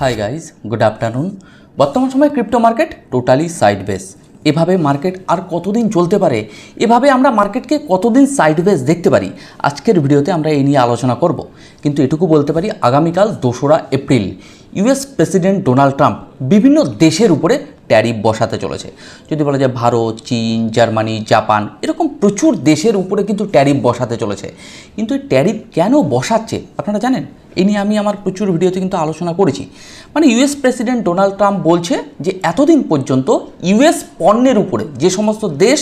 Hi guys, good afternoon. বর্তমান সময়ে crypto market totally sideways. এভাবে মার্কেট আর কতদিন চলতে পারে, এভাবে আমরা মার্কেটকে কতদিন সাইডওয়েজ দেখতে পারি, আজকের ভিডিওতে আমরা এই নিয়ে আলোচনা করব। কিন্তু এটুকু বলতে পারি, আগামীকাল 2রা April US president Donald Trump বিভিন্ন দেশের উপরে ট্যারিফ বসাতে চলেছে। যদি বলা যায় ভারত, চীন, জার্মানি, জাপান, এরকম প্রচুর দেশের উপরে কিন্তু ট্যারিফ বসাতে চলেছে। কিন্তু এই ট্যারিফ কেন বসাচ্ছে আপনারা জানেন? এই নিয়ে আমি আমার প্রচুর ভিডিওতে কিন্তু আলোচনা করেছি। মানে ইউএস প্রেসিডেন্ট ডোনাল্ড ট্রাম্প বলছে যে এতদিন পর্যন্ত ইউএস পণ্যের উপরে যে সমস্ত দেশ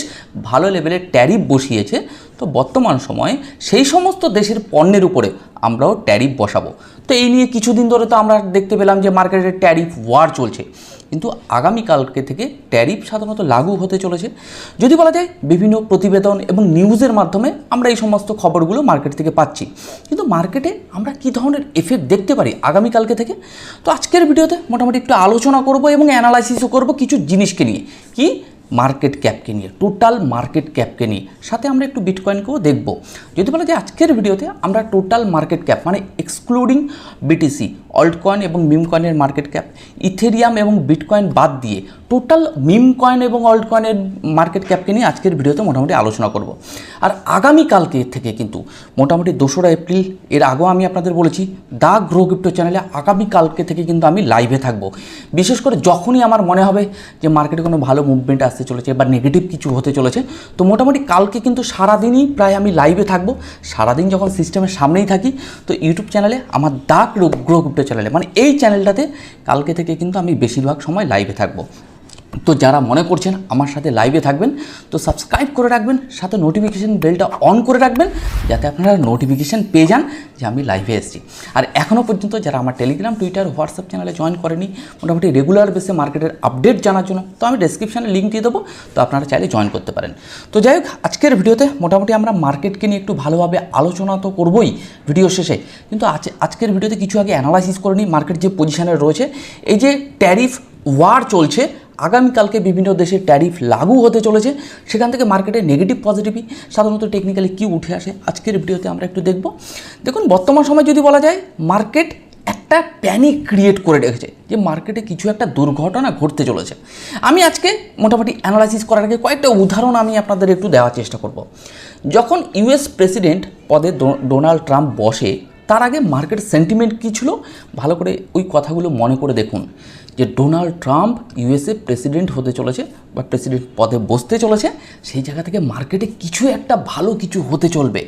ভালো লেভেলের ট্যারিফ বসিয়েছে, তো বর্তমান সময়ে সেই সমস্ত দেশের পণ্যের উপরে আমরাও ট্যারিফ বসাবো। তো এই নিয়ে কিছুদিন ধরে তো আমরা দেখতে পেলাম যে মার্কেটের ট্যারিফ ওয়ার চলছে। কিন্তু আগামীকালকে থেকে ট্যারিফ সাধারণত লাগু হতে চলেছে। যদি বলা যায় বিভিন্ন প্রতিবেদন এবং নিউজের মাধ্যমে আমরা এই সমস্ত খবরগুলো মার্কেট থেকে পাচ্ছি। কিন্তু মার্কেটে আমরা কী ধরনের এফেক্ট দেখতে পারি আগামীকালকে থেকে, তো আজকের ভিডিওতে মোটামুটি একটু আলোচনা করব এবং অ্যানালাইসিসও করব কিছু জিনিসকে নিয়ে, কি মার্কেট ক্যাপকে নিয়ে, টোটাল মার্কেট ক্যাপকে নিয়ে, সাথে আমরা একটু বিটকয়েনকেও দেখব। যদি বলা যায় আজকের ভিডিওতে আমরা টোটাল মার্কেট ক্যাপ মানে এক্সক্লুডিং বিটিসি, অল্ট কয়েন এবং মিম কয়েনের মার্কেট ক্যাপ, ইথেরিয়াম এবং বিটকয়েন বাদ দিয়ে টোটাল মিম কয়েন এবং অল্ট কয়েনের মার্কেট ক্যাপকে নিয়ে আজকের ভিডিওতে মোটামুটি আলোচনা করব। আর আগামীকালকে থেকে কিন্তু মোটামুটি 2রা এপ্রিল, এর আগেও আমি আপনাদের বলেছি দ্য গ্রো ক্রিপ্টো চ্যানেলে আগামীকালকে থেকে কিন্তু আমি লাইভে থাকবো। বিশেষ করে যখনই আমার মনে হবে যে মার্কেটে কোনো ভালো মুভমেন্ট আসতে চলেছে বা নেগেটিভ কিছু হতে চলেছে, তো মোটামুটি কালকে কিন্তু সারাদিনই প্রায় আমি লাইভে থাকবো। সারাদিন যখন সিস্টেমের সামনেই থাকি, তো ইউটিউব চ্যানেলে আমার দ্য গ্রো ক্রিপ্টো চ্যানেলে মানে এই চ্যানেলটাতে কালকে থেকে কিন্তু আমি বেশিরভাগ সময় লাইভে থাকবো। তো যারা মনে করছেন আমার সাথে লাইভে থাকবেন, তো সাবস্ক্রাইব করে রাখবেন, সাথে নোটিফিকেশান বেলটা অন করে রাখবেন, যাতে আপনারা নোটিফিকেশান পেয়ে যান যে আমি লাইভে এসেছি। আর এখনও পর্যন্ত যারা আমার টেলিগ্রাম, টুইটার, হোয়াটসঅ্যাপ চ্যানেলে জয়েন করেনি মোটামুটি রেগুলার বেসে মার্কেটের আপডেট জানার জন্য, তো আমি ডেসক্রিপশানে লিঙ্ক দিয়ে দেবো, তো আপনারা চাইলে জয়েন করতে পারেন। তো যাই হোক, আজকের ভিডিওতে মোটামুটি আমরা মার্কেটকে নিয়ে একটু ভালোভাবে আলোচনা তো করবোই ভিডিও শেষে, কিন্তু আজকের ভিডিওতে কিছু আগে অ্যানালাইসিস করে নিই মার্কেট যে পজিশানে রয়েছে। এই যে ট্যারিফ ওয়ার চলছে, আগামীকালকে বিভিন্ন দেশে ট্যারিফ লাগু হতে চলেছে, সেখান থেকে মার্কেটে নেগেটিভ পজিটিভই সাধারণত টেকনিক্যালি কী উঠে আসে আজকের ভিডিওতে আমরা একটু দেখব। দেখুন, বর্তমান সময় যদি বলা যায় মার্কেট একটা প্যানিক ক্রিয়েট করে রেখেছে যে মার্কেটে কিছু একটা দুর্ঘটনা ঘটতে চলেছে। আমি আজকে মোটামুটি অ্যানালাইসিস করার আগে কয়েকটা উদাহরণ আমি আপনাদের একটু দেওয়ার চেষ্টা করব। যখন ইউএস প্রেসিডেন্ট পদে ডোনাল্ড ট্রাম্প বসে, তার আগে মার্কেট সেন্টিমেন্ট কী ছিল ভালো করে ওই কথাগুলো মনে করে দেখুন। যে ডোনাল্ড ট্রাম্প ইউএসএ প্রেসিডেন্ট হতে চলেছে বা প্রেসিডেন্ট পদে বসতে চলেছে, সেই জায়গা থেকে মার্কেটে কিছু একটা ভালো কিছু হতে চলবে,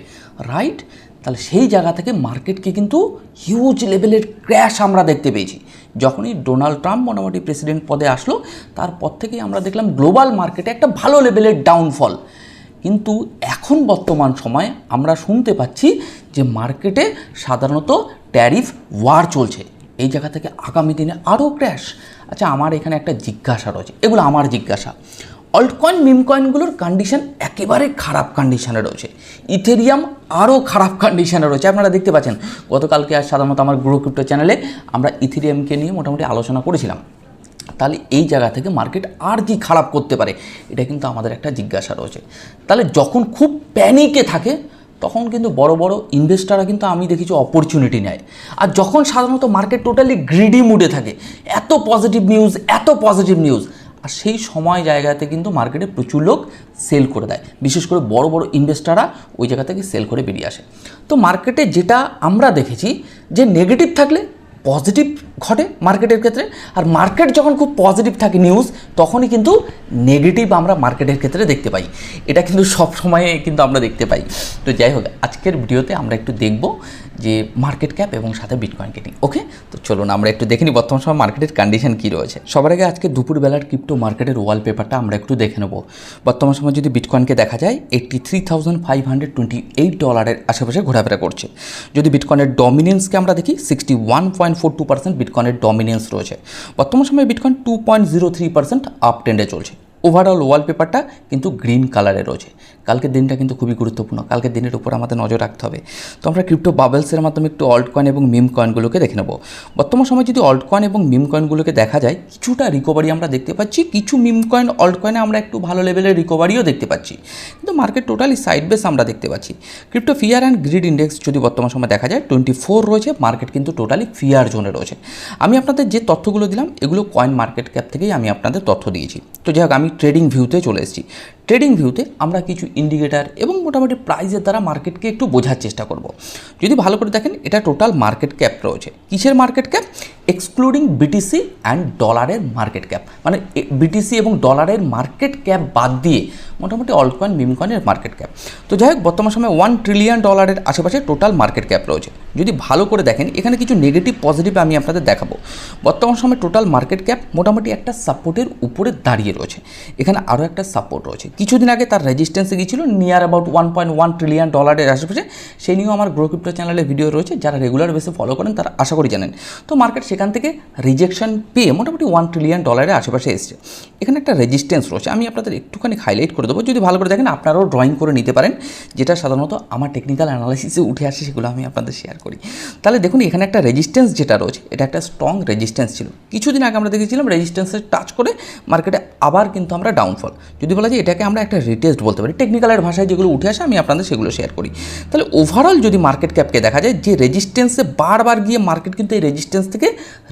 রাইট? তাহলে সেই জায়গা থেকে মার্কেটকে কিন্তু হিউজ লেভেলের ক্র্যাশ আমরা দেখতে পেয়েছি। যখনই ডোনাল্ড ট্রাম্প মোটামুটি প্রেসিডেন্ট পদে আসলো, তারপর থেকেই আমরা দেখলাম গ্লোবাল মার্কেটে একটা ভালো লেভেলের ডাউনফল। কিন্তু এখন বর্তমান সময়ে আমরা শুনতে পাচ্ছি যে মার্কেটে সাধারণত ট্যারিফ ওয়ার চলছে, এই জায়গা থেকে আগামী দিনে আরও ক্র্যাশ। আচ্ছা, আমার এখানে একটা জিজ্ঞাসা রয়েছে, এগুলো আমার জিজ্ঞাসা। অল্ট কয়েন, মিম কয়েনগুলোর কন্ডিশন একেবারে খারাপ কন্ডিশনে রয়েছে, ইথেরিয়াম আরও খারাপ কন্ডিশনে রয়েছে। আপনারা দেখতে পাচ্ছেন গতকালকে আর সাধারণত আমার গ্রো ক্রিপ্টো চ্যানেলে আমরা ইথেরিয়ামকে নিয়ে মোটামুটি আলোচনা করেছিলাম। তাহলে এই জায়গা থেকে মার্কেট আর কি খারাপ করতে পারে, এটা কিন্তু আমাদের একটা জিজ্ঞাসা রয়েছে। তাহলে যখন খুব প্যানিকে থাকে, তখন কিন্তু বড় বড় ইনভেস্টাররা কিন্তু আমি দেখেছি অপরচুনিটি নেয়। আর যখন সাধারণত মার্কেট টোটালি গ্রিডি মুডে থাকে, এত পজিটিভ নিউজ, আর সেই সময় জায়গাতে কিন্তু মার্কেটে প্রচুর লোক সেল করে দেয়, বিশেষ করে বড় বড় ইনভেস্টাররা ওই জায়গা থেকে সেল করে বেরিয়ে আসে। তো মার্কেটে যেটা আমরা দেখেছি যে নেগেটিভ থাকলে পজিটিভ ঘটে মার্কেটের ক্ষেত্রে, আর মার্কেট যখন খুব পজিটিভ থাকে নিউজ, তখনই কিন্তু নেগেটিভ আমরা মার্কেটের ক্ষেত্রে দেখতে পাই। এটা কিন্তু সব সময়ে কিন্তু আমরা দেখতে পাই। তো যাই হোক, আজকের ভিডিওতে আমরা একটু দেখব যে মার্কেট ক্যাপ এবং সাথে বিটকয়েনকে নিয়ে। ওকে, তো চলুন আমরা একটু দেখে নিই বর্তমান সময় মার্কেটের কন্ডিশন কী রয়েছে। সবার আগে আজকে দুপুরবেলার ক্রিপ্টো মার্কেটের ওয়ালপেপারটা আমরা একটু দেখে নেব। বর্তমান সময় যদি বিটকয়েনকে দেখা যায়, $83,528 আশেপাশে ঘোরাফেরা করছে। যদি বিটকয়েনের ডমিনেন্সকে আমরা দেখি, 61.42% বিটকয়েনের ডমিনেন্স রয়েছে। বর্তমান সময়ে বিটকয়েন 2.03% আপ ট্রেন্ডে চলছে। ওভারঅল ওয়ালপেপারটা কিন্তু গ্রিন কালারে রয়েছে। কালকের দিনটা কিন্তু খুবই গুরুত্বপূর্ণ, কালকের দিনের উপর আমাদের নজর রাখতে হবে। তো আমরা ক্রিপ্টো বাবেলসের মাধ্যমে একটু অল্ট কয়েন এবং মিম কয়েনগুলোকে দেখে নেব। বর্তমান সময় যদি অল্ট কয়েন এবং মিম কয়েনগুলোকে দেখা যায়, কিছুটা রিকভারি আমরা দেখতে পাচ্ছি, কিছু মিম কয়েন অল্ট কয়েনে আমরা একটু ভালো লেভেলের রিকভারিও দেখতে পাচ্ছি, কিন্তু মার্কেট টোটালি সাইড বেস আমরা দেখতে পাচ্ছি। Crypto fear and greed index যদি বর্তমান সময় দেখা যায় 24 রয়েছে, মার্কেট কিন্তু টোটালি ফিয়ার জোনে রয়েছে। আমি আপনাদের যে তথ্যগুলো দিলাম এগুলো কয়েন মার্কেট ক্যাপ থেকেই আমি আপনাদের তথ্য দিয়েছি। তো যাই হোক, আমি ট্রেডিং ভিউতে চলে এসেছি। ট্রেডিং ভিউতে আমরা কিছু ইন্ডিকেটার এবং মোটামুটি প্রাইসের দ্বারা মার্কেটকে একটু বোঝার চেষ্টা করব। যদি ভালো করে দেখেন, এটা টোটাল মার্কেট ক্যাপ রয়েছে। কিসের market cap? Excluding BTC and ডলারের মার্কেট ক্যাপ, মানে বিটিসি এবং ডলারের মার্কেট ক্যাপ বাদ দিয়ে মোটামুটি অল্ট কয়েন মিম কয়েনের মার্কেট ক্যাপ। তো যাই হোক, বর্তমান সময় $1 ট্রিলিয়ন আশেপাশে টোটাল মার্কেট ক্যাপ রয়েছে। যদি ভালো করে দেখেন, এখানে কিছু নেগেটিভ পজিটিভ আমি আপনাদের দেখাবো। বর্তমান সময় টোটাল মার্কেট ক্যাপ মোটামুটি একটা সাপোর্টের উপরে দাঁড়িয়ে রয়েছে। এখানে আরও একটা সাপোর্ট রয়েছে, কিছুদিন আগে তার রেজিস্ট্যান্সে গিয়েছিল নিয়ার অ্যাবাউট $1.1 ট্রিলিয়ন আশেপাশে। সেই নিয়েও আমার গ্রো ক্রিপ্টো চ্যানেলে ভিডিও রয়েছে, যারা রেগুলার বেসে ফলো করেন তারা আশা করি জানেন। তো মার্কেট সেখান থেকে রিজেকশন পেয়ে মোটামুটি $1 ট্রিলিয়ন আশেপাশে এসছে। এখানে একটা রেজিস্ট্যান্স রয়েছে, আমি আপনাদের একটুখানি হাইলাইট করে দেবো। যদি ভালো করে দেখেন, আপনারাও ড্রয়িং করে নিতে পারেন, যেটা সাধারণত আমার টেকনিক্যাল অ্যানালাইসিসে উঠে আসে, সেগুলো আমি আপনাদের শেয়ার করি। তাহলে দেখুন, এখানে একটা রেজিস্ট্যান্স যেটা রয়েছে, এটা একটা স্ট্রং রেজিস্ট্যান্স ছিল। কিছুদিন আগে আমরা দেখেছিলাম রেজিস্ট্যান্সের টাচ করে মার্কেটে আবার কিন্তু আমরা ডাউনফল। যদি বলা যায় এটাকে আমরা একটা রিটেস্ট বলতে পারি, টেকনিক্যালের ভাষায় যেগুলো উঠে আসে আমি আপনাদের সেগুলো শেয়ার করি। তাহলে ওভারঅল যদি মার্কেট ক্যাপকে দেখা যায়, যে রেজিস্ট্যান্সে বারবার গিয়ে মার্কেট কিন্তু এই রেজিস্ট্যান্স থেকে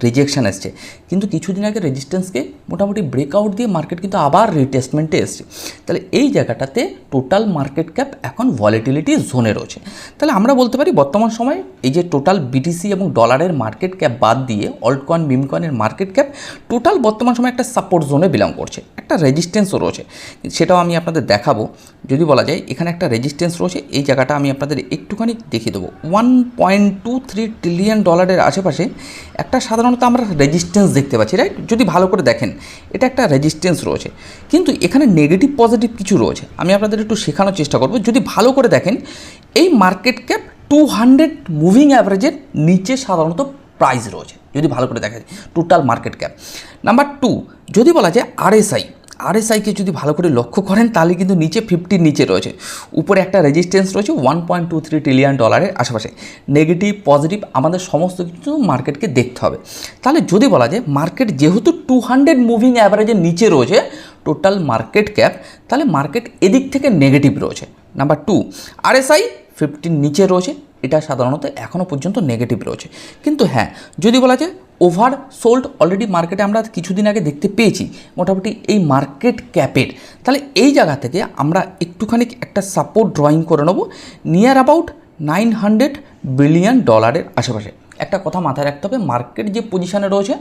রিজেকশন এসছে, কিন্তু কিছুদিন আগে রেজিস্ট্যান্সকে মোটামুটি ব্রেকআউট দিয়ে মার্কেট কিন্তু আবার রিটেস্টমেন্টে এসছে। তাহলে এই জায়গাটাতে টোটাল মার্কেট ক্যাপ এখন ভলিটিলিটি জোনে রয়েছে। তাহলে আমরা বলতে পারি বর্তমান সময়ে এই যে টোটাল বিটিসি এবং ডলারের মার্কেট ক্যাপ বাদ দিয়ে অল্ট কয়েন মিম কয়েনের মার্কেট ক্যাপ টোটাল বর্তমান সময় একটা সাপোর্ট জোনে বিলং করছে, একটা রেজিস্ট্যান্সও রয়েছে, সেটাও আমি আপনাদের দেখাবো। যদি বলা যায় এখানে একটা রেজিস্ট্যান্স রয়েছে, এই জায়গাটা আমি আপনাদের একটুখানি দেখিয়ে দেবো। $1.23 ট্রিলিয়ন আশেপাশে একটা সাধারণত আমরা রেজিস্ট্যান্স দেখতে পাচ্ছি, রাইট? যদি ভালো করে দেখেন, এটা একটা রেজিস্ট্যান্স রয়েছে, কিন্তু এখানে নেগেটিভ পজিটিভ কিছু রয়েছে, আমি আপনাদের একটু শেখানোর চেষ্টা করব। যদি ভালো করে দেখেন, এই মার্কেট ক্যাপ 200 মুভিং অ্যাভারেজের নিচে সাধারণত প্রাইস রয়েছে। যদি ভালো করে দেখা যায় টোটাল মার্কেট ক্যাপ। নাম্বার 2, যদি বলা যায় আরএসআইকে যদি ভালো করে লক্ষ্য করেন, তাহলে কিন্তু নিচে 50 নিচে রয়েছে, উপরে একটা রেজিস্ট্যান্স রয়েছে $1.23 ট্রিলিয়ন আশেপাশে। নেগেটিভ পজিটিভ আমাদের সমস্ত কিছু মার্কেটকে দেখতে হবে। তাহলে যদি বলা যায় মার্কেট যেহেতু 200 মুভিং অ্যাভারেজের নিচে রয়েছে টোটাল মার্কেট ক্যাপ, তাহলে মার্কেট এদিক থেকে নেগেটিভ রয়েছে। নাম্বার 2, আরএসআই 50 নিচে রয়েছে, এটা সাধারণত এখনও পর্যন্ত নেগেটিভ রয়েছে। কিন্তু হ্যাঁ, যদি বলা যায় ওভার সোল্ড অলরেডি মার্কেটে আমরা কিছুদিন আগে দেখতে পেয়েছি মোটামুটি এই মার্কেট ক্যাপের। তাহলে এই জায়গা থেকে আমরা একটুখানি একটা সাপোর্ট ড্রয়িং করে নেব নিয়ার অ্যাবাউট $900 বিলিয়ন আশেপাশে। একটা কথা মাথায় রাখতে হবে, মার্কেট যে পজিশানে রয়েছে,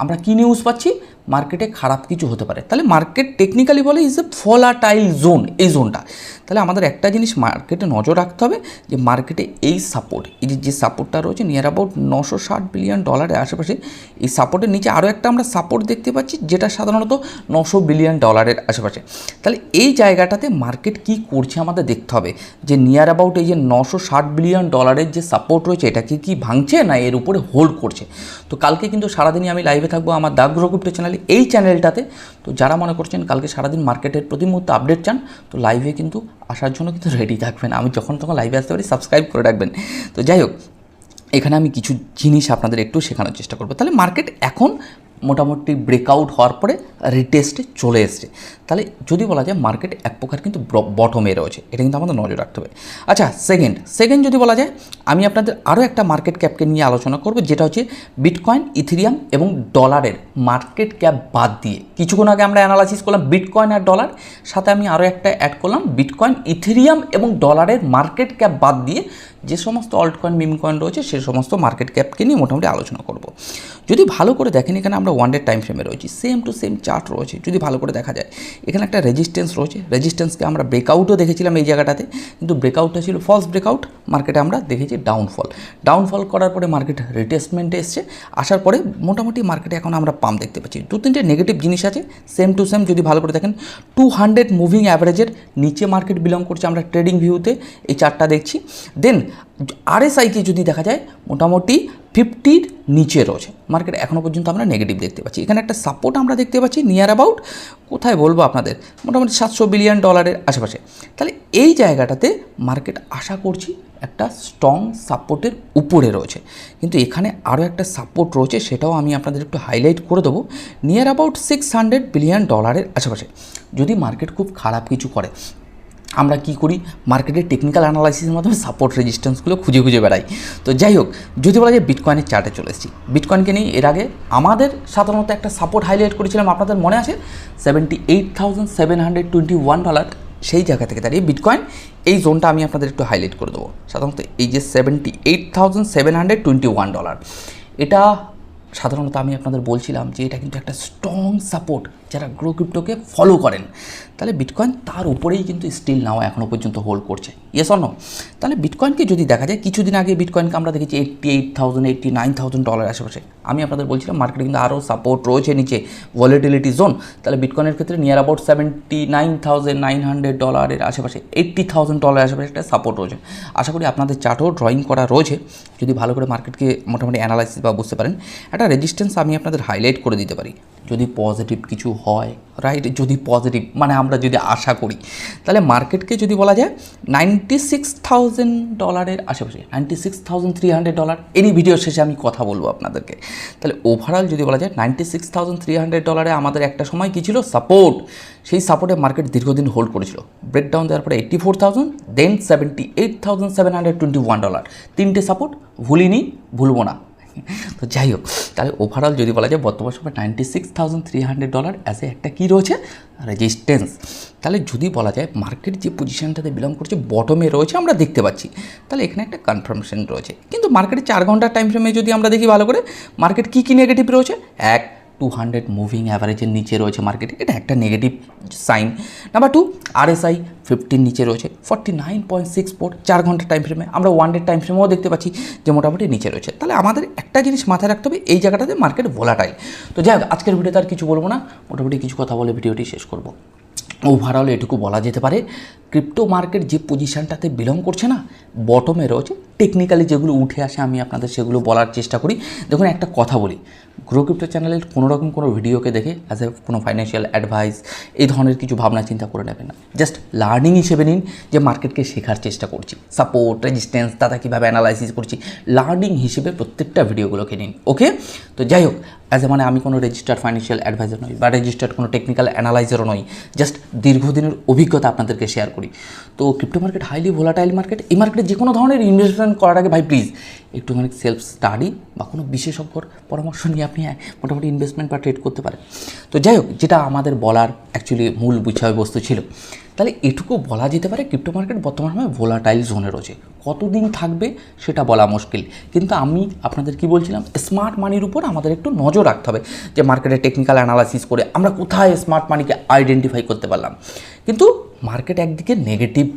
আমরা কী নিউজ পাচ্ছি, মার্কেটে খারাপ কিছু হতে পারে। তাহলে মার্কেট টেকনিক্যালি বলে ইজ এ ভোলাটাইল জোন, এই জোনটা। তাহলে আমাদের একটা জিনিস মার্কেটে নজর রাখতে হবে, যে মার্কেটে এই সাপোর্ট, এই যে সাপোর্টটা রয়েছে নিয়ার অ্যাবাউট $960 বিলিয়ন আশেপাশে, এই সাপোর্টের নিচে আরও একটা আমরা সাপোর্ট দেখতে পাচ্ছি, যেটা সাধারণত $900 বিলিয়ন আশেপাশে। তাহলে এই জায়গাটাতে মার্কেট কি করছে আমাদের দেখতে হবে, যে নিয়ার অ্যাবাউট এই যে $960 বিলিয়ন যে সাপোর্ট রয়েছে, এটাকে কি ভাঙছে না এর উপরে হোল্ড করছে। তো কালকে কিন্তু সারাদিনই আমি লাইভে থাকবো আমার দ্য গ্রো ক্রিপ্টো চ্যানেলে, এই চ্যানেলটাতে। তো যারা মনে করছেন কালকে সারাদিন মার্কেটের প্রতি মুহূর্তে আপডেট চান, তো লাইভে কিন্তু আসার জন্য কিন্তু রেডি থাকবেন। আমি যখন তখন লাইভে আসতে পারি, সাবস্ক্রাইব করে রাখবেন। তো যাই হোক, এখানে আমি কিছু জিনিস আপনাদের একটু শেখানোর চেষ্টা করবো। তাহলে মার্কেট এখন মোটামুটি ব্রেকআউট হওয়ার পরে রিটেস্টে চলে এসছে। তাহলে যদি বলা যায় মার্কেট এক প্রকার কিন্তু বটমে রয়েছে, এটা কিন্তু আমাদের নজর রাখতে হবে। আচ্ছা, সেকেন্ড যদি বলা যায়, আমি আপনাদের আরও একটা মার্কেট ক্যাপকে নিয়ে আলোচনা করব, যেটা হচ্ছে বিটকয়েন, ইথেরিয়াম এবং ডলারের মার্কেট ক্যাপ বাদ দিয়ে। কিছুক্ষণ আগে আমরা অ্যানালাইসিস করলাম বিটকয়েন আর ডলার, সাথে আমি আরও একটা অ্যাড করলাম বিটকয়েন, ইথেরিয়াম এবং ডলারের মার্কেট ক্যাপ বাদ দিয়ে যে সমস্ত অল্ট কয়েন মিম কয়েন রয়েছে, সে সমস্ত মার্কেট ক্যাপকে নিয়ে মোটামুটি আলোচনা করব। যদি ভালো করে দেখেন, এখানে আমরা 1 ডে টাইম ফ্রেমে রয়েছি, সেম টু সেম চার্ট রয়েছে। যদি ভালো করে দেখা যায়, এখানে একটা রেজিস্ট্যান্স রয়েছে, রেজিস্ট্যান্সকে আমরা ব্রেকআউটও দেখেছিলাম এই জায়গাটাতে, কিন্তু ব্রেকআউটটা ছিল ফলস ব্রেকআউট। মার্কেটে আমরা দেখেছি ডাউনফল করার পরে মার্কেট রিটেস্টমেন্টে এসছে, আসার পরে মোটামুটি মার্কেটে এখন আমরা পাম্প দেখতে পাচ্ছি। 2-3টে নেগেটিভ জিনিস আছে, সেম টু সেম। যদি ভালো করে দেখেন, 200 মুভিং অ্যাভারেজের নিচে মার্কেট বিলং করছে, আমরা ট্রেডিং ভিউতে এই চার্টটা দেখছি। দেন আরএসআইকে যদি দেখা যায়, মোটামুটি 50-র নিচে রয়েছে, মার্কেট এখনও পর্যন্ত আমরা নেগেটিভ দেখতে পাচ্ছি। এখানে একটা সাপোর্ট আমরা দেখতে পাচ্ছি নিয়ার অ্যাবাউট, কোথায় বলবো আপনাদের, মোটামুটি $700 বিলিয়ন আশেপাশে। তাহলে এই জায়গাটাতে মার্কেট আশা করছি একটা স্ট্রং সাপোর্টের উপরে রয়েছে, কিন্তু এখানে আরও একটা সাপোর্ট রয়েছে, সেটাও আমি আপনাদের একটু হাইলাইট করে দেবো, নিয়ার অ্যাবাউট $600 বিলিয়ন আশেপাশে। যদি মার্কেট খুব খারাপ কিছু করে, আমরা কি করি, মার্কেটের টেকনিক্যাল অ্যানালাইসিসের মাধ্যমে সাপোর্ট রেজিস্ট্যান্সগুলো খুঁজে বেড়াই। তো যাই হোক, যদি বলা যায় বিটকয়েনের চার্টে চলে এসেছি, বিটকয়েনকে নিয়ে এর আগে আমাদের সাধারণত একটা সাপোর্ট হাইলাইট করেছিলাম, আপনাদের মনে আছে $78,721, সেই জায়গা থেকে দাঁড়িয়ে বিটকয়েন এই জোনটা আমি আপনাদের একটু হাইলাইট করে দেবো। সাধারণত এই যে $78,721, এটা সাধারণত আমি আপনাদের বলছিলাম যে এটা কিন্তু একটা স্ট্রং সাপোর্ট, যারা গ্রো ক্রিপ্টোকে ফলো করেন, তাহলে বিটকয়েন তার উপরেই কিন্তু স্টিল নাও এখনও পর্যন্ত হোল্ড করছে, ইয়েস অর নো? তাহলে বিটকয়েনকে যদি দেখা যায়, কিছুদিন আগে বিটকয়েনকে আমরা দেখেছি $88,000 $89,000 আশেপাশে। আমি আপনাদের বলছিলাম মার্কেটে কিন্তু আরও সাপোর্ট রয়েছে নিচে, ভলিটিলিটি জোন। তাহলে বিটকয়েনের ক্ষেত্রে নিয়ার অ্যাবাউট $79,900 আশেপাশে, $80,000 আশেপাশে একটা সাপোর্ট রয়েছে। আশা করি আপনাদের চার্টও ড্রয়িং করা রয়েছে, যদি ভালো করে মার্কেটকে মোটামুটি অ্যানালাইসিস বা বুঝতে পারেন। একটা রেজিস্ট্যান্স আমি আপনাদের হাইলাইট করে দিতে পারি, যদি পজিটিভ কিছু হয়, রাইট, যদি পজিটিভ মানে আমরা যদি আশা করি, তাহলে মার্কেটকে যদি বলা যায় $96,000 আশেপাশে, $96,300, এরই ভিডিও শেষে আমি কথা বলবো আপনাদেরকে। তাহলে ওভারঅল যদি বলা যায় $96,300 আমাদের একটা সময় কী ছিল, সাপোর্ট। সেই সাপোর্টে মার্কেট দীর্ঘদিন হোল্ড করেছিল, ব্রেকডাউন দেওয়ার পরে 84,000, দেন $78,721, তিনটে সাপোর্ট ভুলবো না। তো যাই হোক, তাহলে ওভারঅল যদি বলা যায় বর্তমান সময় $96,300 অ্যাজ এ একটা কী রয়েছে, রেজিস্ট্যান্স। তাহলে যদি বলা যায় মার্কেট যে পজিশনটাতে বিলং করছে বটমে রয়েছে আমরা দেখতে পাচ্ছি, তাহলে এখানে একটা কনফার্মেশন রয়েছে। কিন্তু মার্কেটের 4 ঘন্টার টাইম ফ্রেমে যদি আমরা দেখি ভালো করে, মার্কেট কী নেগেটিভ রয়েছে, 200 মুভিং অ্যাভারেজের নিচে রয়েছে মার্কেট, এটা একটা নেগেটিভ সাইন। নাম্বার 2, RSI 50 নিচে রয়েছে, 49.64 4 ঘন্টার টাইম ফ্রেমে। আমরা 1 ডে টাইম ফ্রেমেও দেখতে পাচ্ছি যে মোটামুটি নিচে রয়েছে। তাহলে আমাদের একটা জিনিস মাথায় রাখতে হবে, এই জায়গাটাতে মার্কেট ভোলাটাইল। তো যাই হোক, আজকের ভিডিওতে আর কিছু বলবো না, মোটামুটি কিছু কথা বলে ভিডিওটি শেষ করব। ওভারঅল এটুকু বলা যেতে পারে, ক্রিপ্টো মার্কেট যে পজিশানটাতে বিলং করছে না, বটমে রয়েছে। টেকনিক্যালি যেগুলো উঠে আসে আমি আপনাদের সেগুলো বলার চেষ্টা করি। দেখুন, একটা কথা বলি, গ্রো ক্রিপ্টো চ্যানেলের কোনোরকম কোনো ভিডিওকে দেখে অ্যাজ এ কোনো ফাইন্যান্সিয়াল অ্যাডভাইস এই ধরনের কিছু ভাবনা চিন্তা করে নেবেন না। জাস্ট লার্নিং হিসেবে নিন যে মার্কেটকে শেখার চেষ্টা করছি, সাপোর্ট রেজিস্ট্যান্স দাদা কীভাবে অ্যানালাইসিস করছি, লার্নিং হিসেবে প্রত্যেকটা ভিডিওগুলোকে নিন, ওকে? তো যাই হোক, অ্যাজ এ মানে আমি কোনো রেজিস্টার্ড ফাইন্যান্সিয়াল অ্যাডভাইজার নই বা রেজিস্টার্ড কোনো টেকনিক্যাল অ্যানালাইজারও নই, জাস্ট দীর্ঘদিনের অভিজ্ঞতা আপনাদেরকে শেয়ার করি। তো crypto market highly volatile market, এই মার্কেটে যে কোনো ধরনের ইনভেস্টমেন্ট করার আগে ভাই প্লিজ একটুখানি সেলফ স্টাডি বা কোনো বিশেষজ্ঞর পরামর্শ নিয়ে আপনি মোটামুটি ইনভেস্টমেন্ট বা ট্রেড করতে পারেন। তো যাই হোক, যেটা আমাদের বলার অ্যাকচুয়ালি মূল বিষয়বস্তু ছিল, তাহলে এটুকু বলা যেতে পারে ক্রিপ্টো মার্কেট বর্তমান সময় ভোলাটাইল জোনে রয়েছে। কতদিন থাকবে সেটা বলা মুশকিল, কিন্তু আমি আপনাদের কি বলছিলাম, স্মার্ট মানির উপর আমাদের একটু নজর রাখতে হবে, যে মার্কেটের টেকনিক্যাল অ্যানালাইসিস করে আমরা কোথায় স্মার্ট মানিকে আইডেন্টিফাই করতে পারলাম। কিন্তু মার্কেট একদিকে নেগেটিভ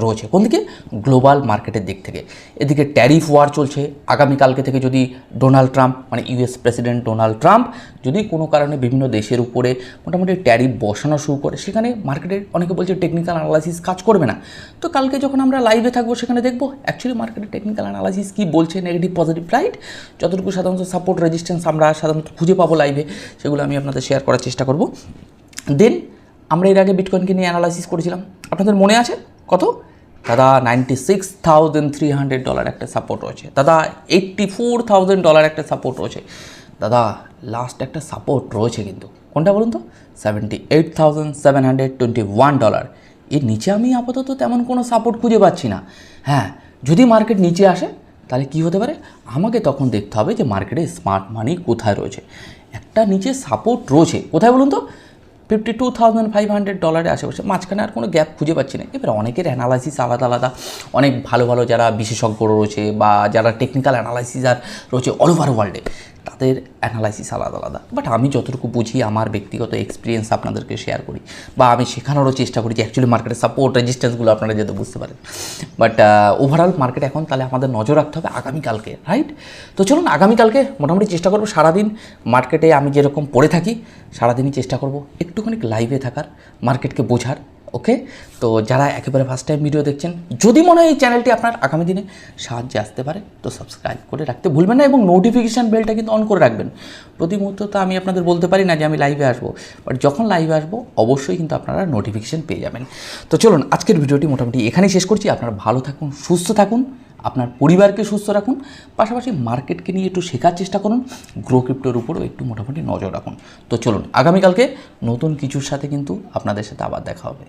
রয়েছে, কোন দিকে, গ্লোবাল মার্কেটের দিক থেকে। এদিকে ট্যারিফ ওয়ার চলছে, আগামীকালকে থেকে যদি ডোনাল্ড ট্রাম্প মানে ইউএস প্রেসিডেন্ট ডোনাল্ড ট্রাম্প যদি কোনো কারণে বিভিন্ন দেশের উপরে মোটামুটি ট্যারিফ বসানো শুরু করে, সেখানে মার্কেটের অনেকে বলছে টেকনিক্যাল অ্যানালাইসিস কাজ করবে না। তো কালকে যখন আমরা লাইভে থাকবো সেখানে দেখবো অ্যাকচুয়ালি মার্কেটের টেকনিক্যাল অ্যানালাইসিস কী বলছে, নেগেটিভ পজিটিভ, রাইট? যতটুকু সাধারণত সাপোর্ট রেজিস্ট্যান্স আমরা সাধারণত খুঁজে পাবো লাইভে, সেগুলো আমি আপনাদের শেয়ার করার চেষ্টা করব। দেন আমরা এর আগে বিটকয়েনকে নিয়ে অ্যানালাইসিস করেছিলাম, আপনাদের মনে আছে কত দাদা? $96,300 একটা সাপোর্ট রয়েছে দাদা, $84,000 একটা সাপোর্ট রয়েছে দাদা, লাস্ট একটা সাপোর্ট রয়েছে কিন্তু কোনটা বলুন তো, $78,721। এর নিচে আমি আপাতত তেমন কোনো সাপোর্ট খুঁজে পাচ্ছি না। হ্যাঁ, যদি মার্কেট নিচে আসে তাহলে কি হতে পারে, আমাকে তখন দেখতে হবে যে মার্কেটে স্মার্ট মানি কোথায় রয়েছে। একটা নিচে সাপোর্ট রয়েছে কোথায় বলুন তো, $52,500 আশেপাশে, মাঝখানে আর কোনো গ্যাপ খুঁজে পাচ্ছি না। এবার অনেকের অ্যানালাইসিস আলাদা আলাদা, অনেক ভালো ভালো যারা বিশেষজ্ঞ রয়েছে বা যারা টেকনিক্যাল অ্যানালাইসিসার রয়েছে অল ওভার ওয়ার্ল্ডে, তাদের অ্যানালাইসিস আলাদা আলাদা। বাট আমি যতটুকু বুঝি, আমার ব্যক্তিগত এক্সপিরিয়েন্স আপনাদেরকে শেয়ার করি বা আমি শেখানোরও চেষ্টা করি যে অ্যাকচুয়ালি মার্কেটের সাপোর্ট রেজিস্ট্যান্সগুলো আপনারা যাতে বুঝতে পারেন। বাট ওভারঅল মার্কেট এখন তাহলে আমাদের নজর রাখতে হবে আগামীকালকে, রাইট? তো চলুন আগামীকালকে মোটামুটি চেষ্টা করবো সারাদিন মার্কেটে আমি যেরকম পড়ে থাকি সারাদিনই চেষ্টা করব একটুখানি লাইভে থাকার, মার্কেটকে বোঝার, ওকে, তো যারা একেবারে ফার্স্ট টাইম ভিডিও দেখছেন, যদি মনে হয় এই চ্যানেলটি আপনার আগামী দিনে সাহায্যে আসতে পারে তো সাবস্ক্রাইব করে রাখতে ভুলবেন না এবং নোটিফিকেশান বেলটা কিন্তু অন করে রাখবেন। প্রতি মুহূর্তে তো আমি আপনাদের বলতে পারি না যে আমি লাইভে আসবো, বাট যখন লাইভে আসবো অবশ্যই কিন্তু আপনারা নোটিফিকেশান পেয়ে যাবেন। তো চলুন আজকের ভিডিওটি মোটামুটি এখানেই শেষ করছি। আপনারা ভালো থাকুন, সুস্থ থাকুন, আপনার পরিবারকে সুস্থ রাখুন, পাশাপাশি মার্কেটকে নিয়ে একটু শেখার চেষ্টা করুন, গ্রো ক্রিপ্টোর উপরও একটু মোটামুটি নজর রাখুন। তো চলুন আগামীকালকে নতুন কিছুর সাথে কিন্তু আপনাদের সাথে আবার দেখা হবে।